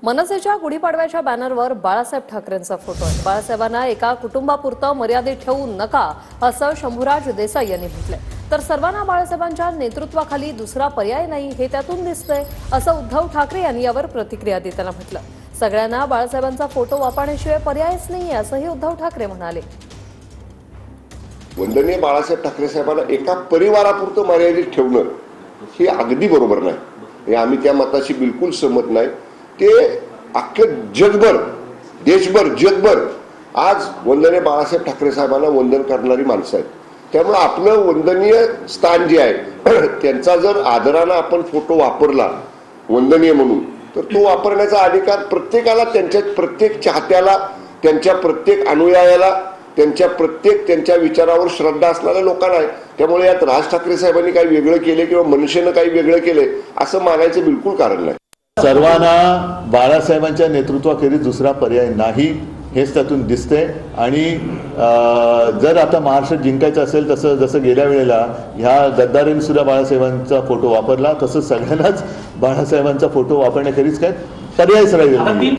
मनसेच्या गुढीपाडव्याच्या बॅनरवर बाळासाहेब ठाकरेंचा फोटो आहे। बाळासाहेबांना एका कुटुंबापुरतं मर्यादित ठेवू नका असं शंभूराज देसाई यांनी म्हटलंय। तर सर्वांना बाळासाहेबांच्या नेतृत्वाखाली दुसरा पर्याय नाही हे त्यातून दिसतंय असं उद्धव ठाकरे यांनी यावर प्रतिक्रिया देताना म्हटलं। सगळ्यांना बाळासाहेबांचा फोटो वापरण्याशिवाय पर्यायच नाहीये असंही उद्धव ठाकरे म्हणाले। वंदनीय बाळासाहेब ठाकरे साहेबांना एका परिवारापुरतं मर्यादित ठेवणं हे अगदी बरोबर नाही। हे आम्ही त्या मताशी बिलकुल सहमत नाही। ते अख्खं जगभर, देशभर, जगभर आज वंदनीय बाळासाहेब ठाकरे साहेबांना वंदन करणारी माणसं आहेत। त्यामुळे आपलं वंदनीय स्थान जे आहे त्यांचा जर आदरानं आपण फोटो वापरला वंदनीय म्हणून, तर तो वापरण्याचा अधिकार प्रत्येकाला, त्यांच्या प्रत्येक चाहत्याला, त्यांच्या प्रत्येक अनुयायाला, त्यांच्या विचारावर श्रद्धा असणाऱ्या लोकांना आहे। त्यामुळे यात राज ठाकरे साहेबांनी काही वेगळं केले किंवा मनसेनं काही वेगळं केले असं मानायचं बिलकुल कारण नाही। सर्वांना बाळासाहेबांच्या नेतृत्वाखेरीज दुसरा पर्याय नाही हेच त्यातून दिसते। आणि जर आता महाराष्ट्र जिंकायचं असेल तसं जसं गेल्या वेळेला ह्या गद्दारीने सुद्धा बाळासाहेबांचा फोटो वापरला, तसंच सगळ्यांनाच बाळासाहेबांचा फोटो वापरण्याखेरीज काय पर्यायच राहिलेला नाही।